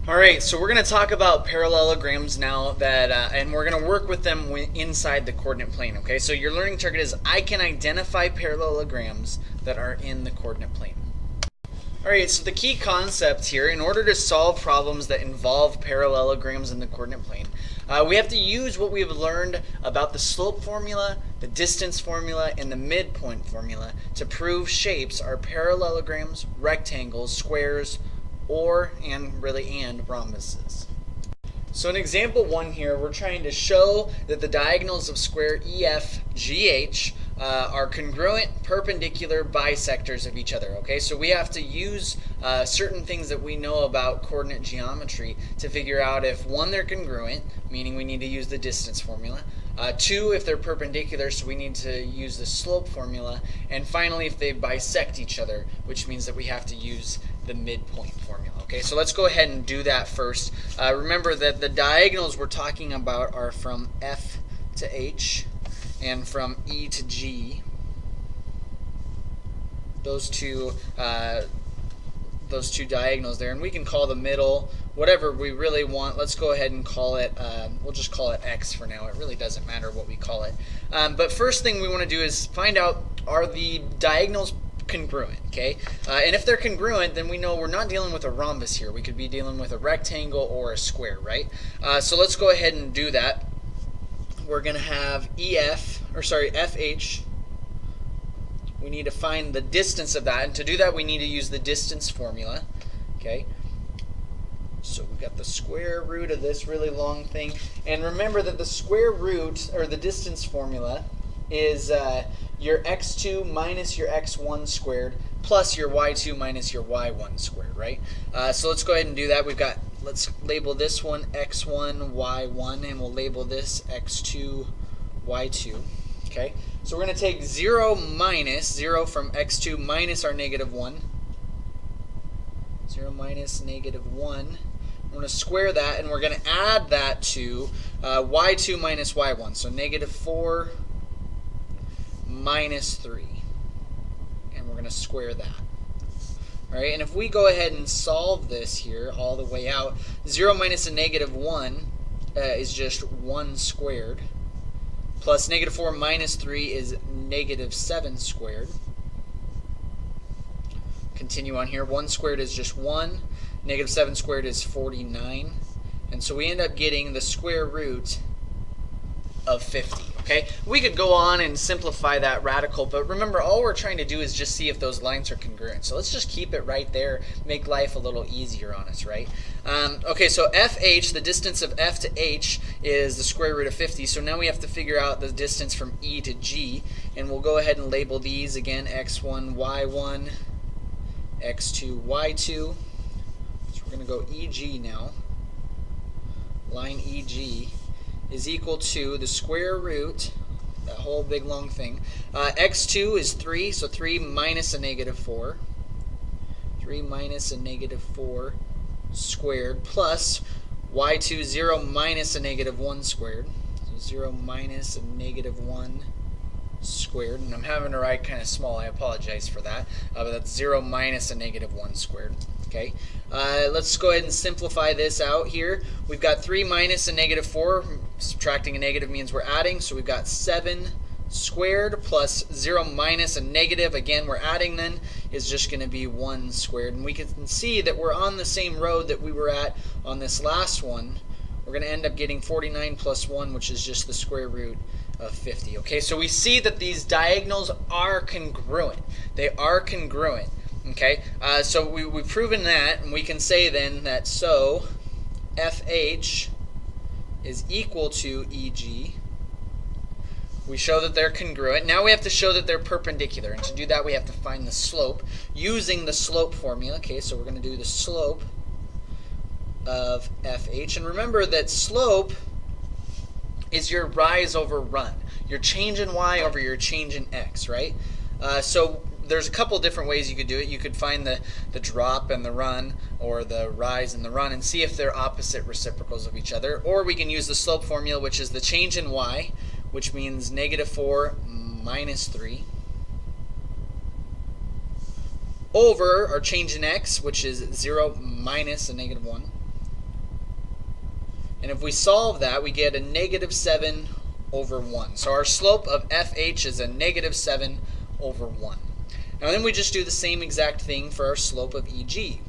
All right, so we're going to talk about parallelograms now and we're going to work with them inside the coordinate plane. Okay, so your learning target is I can identify parallelograms that are in the coordinate plane. All right, so the key concept here, in order to solve problems that involve parallelograms in the coordinate plane, we have to use what we have learned about the slope formula, the distance formula, and the midpoint formula to prove shapes are parallelograms, rectangles, squares, and rhombuses. So in example 1 here, we're trying to show that the diagonals of square EFGH are congruent perpendicular bisectors of each other. Okay, so we have to use certain things that we know about coordinate geometry to figure out if 1, they're congruent, meaning we need to use the distance formula. 2, if they're perpendicular, so we need to use the slope formula. And finally, if they bisect each other, which means that we have to use the midpoint formula. Okay, so let's go ahead and do that first. Remember that the diagonals we're talking about are from F to H and from E to G. Those two diagonals there, and we can call the middle whatever we really want. Let's go ahead and call it, we'll just call it X for now. It really doesn't matter what we call it. But first thing we want to do is find out, are the diagonals congruent? Okay, and if they're congruent, then we know we're not dealing with a rhombus here. We could be dealing with a rectangle or a square, right? So let's go ahead and do that. We're going to have FH. We need to find the distance of that, and to do that we need to use the distance formula. Okay, so we've got the square root of this really long thing, and remember that the square root, or the distance formula, is your x2 minus your x1 squared plus your y2 minus your y1 squared, right? So let's go ahead and do that. Let's label this one x1, y1, and we'll label this x2, y2. Okay, so we're going to take 0 minus 0 from x2 minus our negative 1. 0 minus negative 1. We're going to square that, and we're going to add that to y2 minus y1. So negative 4 minus 3. And we're going to square that. All right, and if we go ahead and solve this here all the way out, 0 minus a negative 1 is just 1 squared. Plus negative 4 minus 3 is negative 7 squared. Continue on here. 1 squared is just 1. Negative 7 squared is 49. And so we end up getting the square root of 50. Okay, we could go on and simplify that radical, but remember, all we're trying to do is just see if those lines are congruent. So let's just keep it right there, make life a little easier on us, right? Okay, so FH, the distance of F to H, is the square root of 50. So now we have to figure out the distance from E to G, and we'll go ahead and label these again: x1, y1, x2, y2. So we're going to go EG now. Line EG is equal to the square root, that whole big long thing. X2 is 3, so 3 minus a negative 4. 3 minus a negative 4 squared plus y2, 0 minus a negative 1 squared. So 0 minus a negative 1 squared. And I'm having to write kind of small. I apologize for that. But that's 0 minus a negative 1 squared. Okay, let's go ahead and simplify this out here. We've got 3 minus a negative 4. Subtracting a negative means we're adding, so we've got 7 squared plus 0 minus a negative, again we're adding then, is just going to be 1 squared. And we can see that we're on the same road that we were at on this last one. We're going to end up getting 49 plus 1, which is just the square root of 50. Okay, so we see that these diagonals are congruent. They are congruent. Okay, so we've proven that, and we can say then that so FH is equal to EG. We show that they're congruent. Now we have to show that they're perpendicular, and to do that we have to find the slope using the slope formula. Okay, so we're going to do the slope of FH, and remember that slope is your rise over run, your change in y over your change in x, right? So there's a couple different ways you could do it. You could find the drop and the run, or the rise and the run, and see if they're opposite reciprocals of each other. Or we can use the slope formula, which is the change in y, which means negative 4 minus 3, over our change in x, which is 0 minus a negative 1. And if we solve that, we get a negative 7 over 1. So our slope of FH is a negative 7 over 1. Now then we just do the same exact thing for our slope of EG.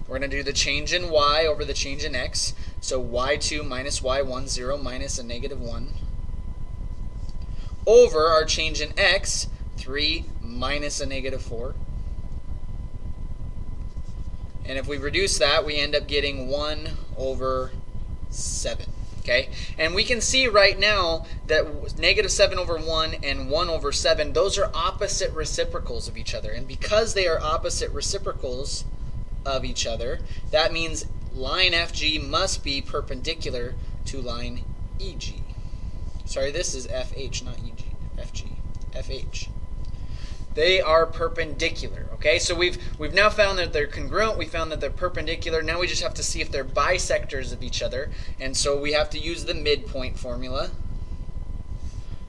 We're going to do the change in y over the change in x. So y2 minus y1, 0 minus a negative 1, over our change in x, 3 minus a negative 4. And if we reduce that, we end up getting 1 over 7. Okay? And we can see right now that negative 7 over 1 and 1 over 7, those are opposite reciprocals of each other. And because they are opposite reciprocals of each other, that means line FG must be perpendicular to line EG. Sorry, this is FH, not EG. FG. FH. They are perpendicular. Okay, so we've now found that they're congruent. We found that they're perpendicular. Now we just have to see if they're bisectors of each other, and so we have to use the midpoint formula.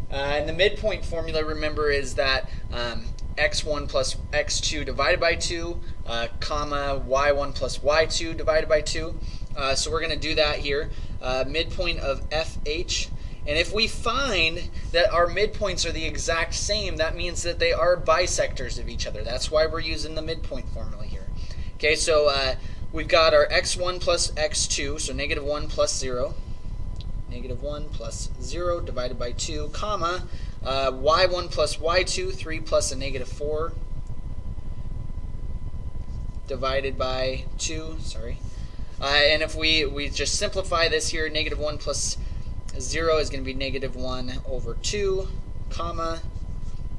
And the midpoint formula, remember, is that x1 plus x2 divided by 2, comma y1 plus y2 divided by 2. So we're going to do that here. Midpoint of FH. And if we find that our midpoints are the exact same, that means that they are bisectors of each other. That's why we're using the midpoint formula here. Okay, so we've got our x1 plus x2, so negative 1 plus 0. Negative 1 plus 0 divided by 2, comma, y1 plus y2, 3 plus a negative 4 divided by 2, sorry. And if we just simplify this here, negative 1 plus 0 is going to be negative 1 over 2, comma,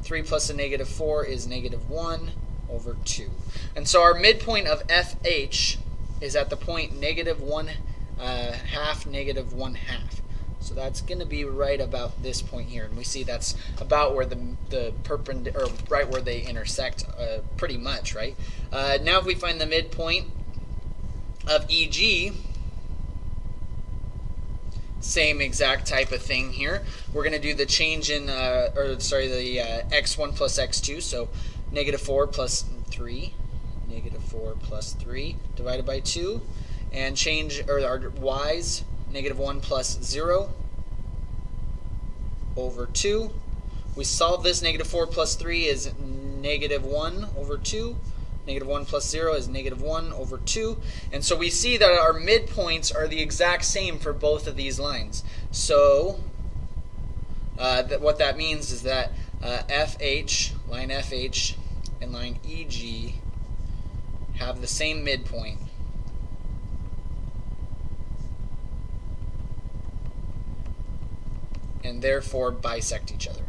3 plus a negative 4 is negative 1 over 2. And so our midpoint of FH is at the point negative 1 half, negative 1 half. So that's going to be right about this point here. And we see that's about where the perpendicular, or right where they intersect pretty much, right? Now if we find the midpoint of EG, same exact type of thing here. We're going to do the change in, the x1 plus x2, so negative 4 plus 3, negative 4 plus 3 divided by 2, and change, or our y's, negative 1 plus 0 over 2. We solve this. Negative 4 plus 3 is negative 1 over 2. Negative 1 plus 0 is negative 1 over 2. And so we see that our midpoints are the exact same for both of these lines. So what that means is that FH, line FH, and line EG have the same midpoint. And therefore bisect each other.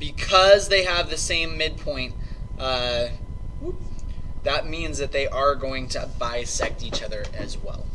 Because they have the same midpoint, that means that they are going to bisect each other as well.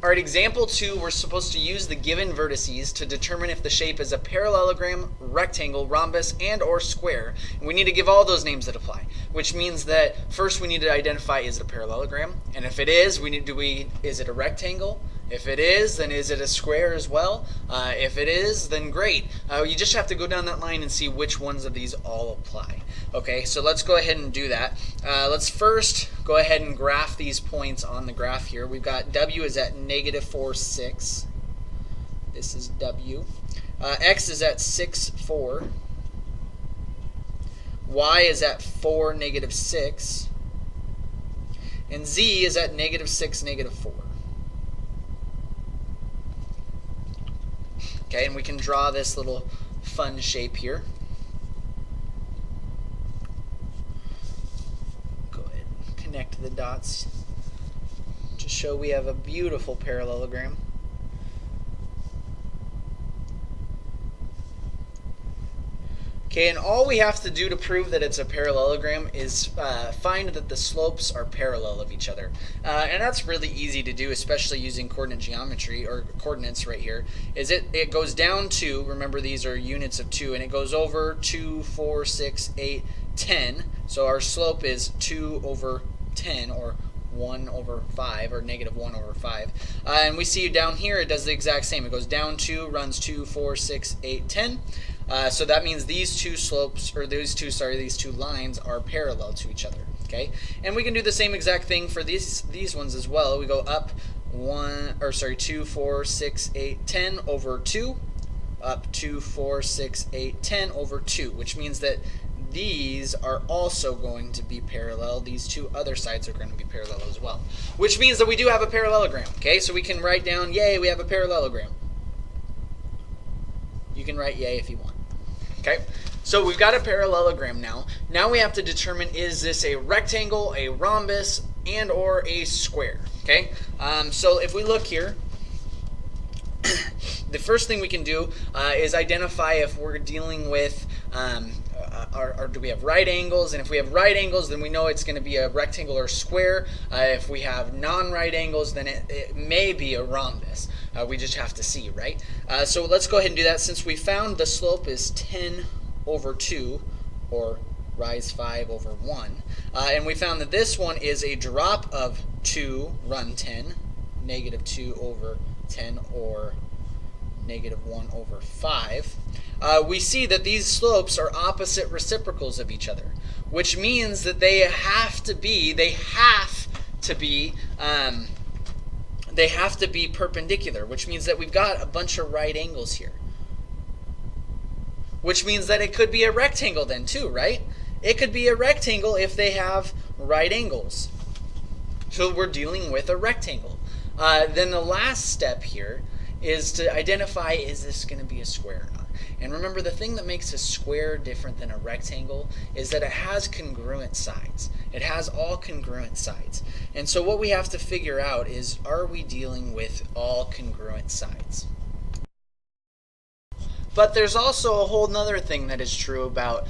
Alright, example 2, we're supposed to use the given vertices to determine if the shape is a parallelogram, rectangle, rhombus, and or square. And we need to give all those names that apply, which means that first we need to identify, is it a parallelogram? And if it is, is it a rectangle? If it is, then is it a square as well? If it is, then great. You just have to go down that line and see which ones of these all apply. Okay, so let's go ahead and do that. Let's first go ahead and graph these points on the graph here. We've got W is at negative 4, 6. This is W. X is at 6, 4. Y is at 4, negative 6. And Z is at negative 6, negative 4. Okay, and we can draw this little fun shape here. Go ahead and connect the dots to show we have a beautiful parallelogram. Okay, and all we have to do to prove that it's a parallelogram is find that the slopes are parallel of each other. And that's really easy to do, especially using coordinate geometry, or coordinates right here. It goes down 2, remember these are units of 2, and it goes over 2, 4, 6, 8, 10. So our slope is 2 over 10, or 1 over 5, or negative 1 over 5. And we see down here it does the exact same. It goes down 2, runs 2, 4, 6, 8, 10. So that means these two slopes, or these two lines are parallel to each other. Okay, and we can do the same exact thing for these ones as well. We go up 2, 4, 6, 8, 10 over 2, up 2, 4, 6, 8, 10 over 2, which means that these are also going to be parallel. These two other sides are going to be parallel as well, which means that we do have a parallelogram. Okay, so we can write down, yay, we have a parallelogram. You can write yay if you want. Okay, so we've got a parallelogram now. Now we have to determine, is this a rectangle, a rhombus, and or a square? Okay, so if we look here, the first thing we can do is identify if we're dealing with or do we have right angles, and if we have right angles, then we know it's going to be a rectangle or square. If we have non-right angles, then it may be a rhombus. We just have to see, right? So let's go ahead and do that. Since we found the slope is 10 over 2, or rise 5 over 1, and we found that this one is a drop of 2, run 10, negative 2 over 10, or negative 1 over 5, we see that these slopes are opposite reciprocals of each other, which means that they have to be perpendicular, which means that we've got a bunch of right angles here, which means that it could be a rectangle then too, right? It could be a rectangle if they have right angles. So we're dealing with a rectangle. Then the last step here is to identify, is this going to be a square or not? And remember, the thing that makes a square different than a rectangle is that it has congruent sides. It has all congruent sides. And so what we have to figure out is, are we dealing with all congruent sides? But there's also a whole nother thing that is true about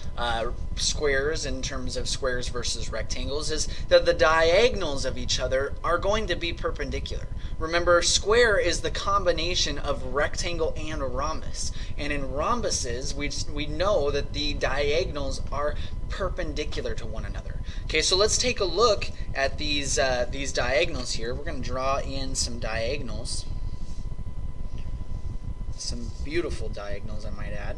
squares in terms of squares versus rectangles, is that the diagonals of each other are going to be perpendicular. Remember, square is the combination of rectangle and a rhombus. And in rhombuses, we know that the diagonals are perpendicular to one another. Okay, so let's take a look at these diagonals here. We're going to draw in some diagonals. Some beautiful diagonals, I might add.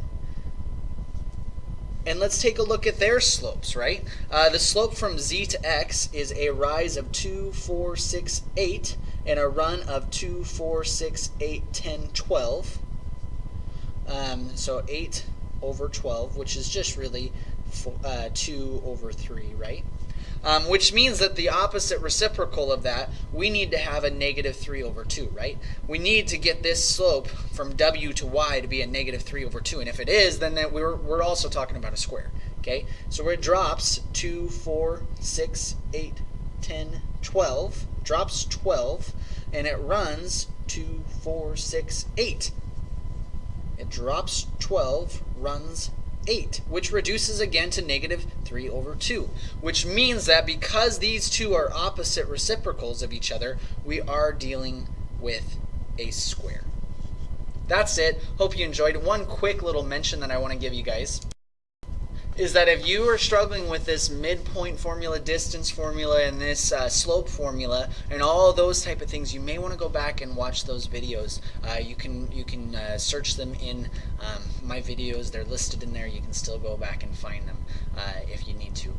And let's take a look at their slopes, right? The slope from z to x is a rise of 2, 4, 6, 8, and a run of 2, 4, 6, 8, 10, 12. So 8 over 12, which is just really 2 over 3, right? Which means that the opposite reciprocal of that, we need to have a negative 3 over 2, right? We need to get this slope from w to y to be a negative 3 over 2. And if it is, then we're also talking about a square. Okay? So where it drops 2, 4, 6, 8, 10, 12, drops 12, and it runs 2, 4, 6, 8. It drops 12, runs 8, which reduces again to negative 3 over 2, which means that because these two are opposite reciprocals of each other, we are dealing with a square. That's it. Hope you enjoyed. One quick little mention that I want to give you guys is that if you are struggling with this midpoint formula, distance formula, and this slope formula, and all those type of things, you may want to go back and watch those videos. You can search them in my videos. They're listed in there. You can still go back and find them if you need to.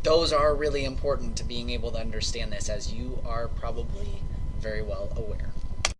Those are really important to being able to understand this, as you are probably very well aware.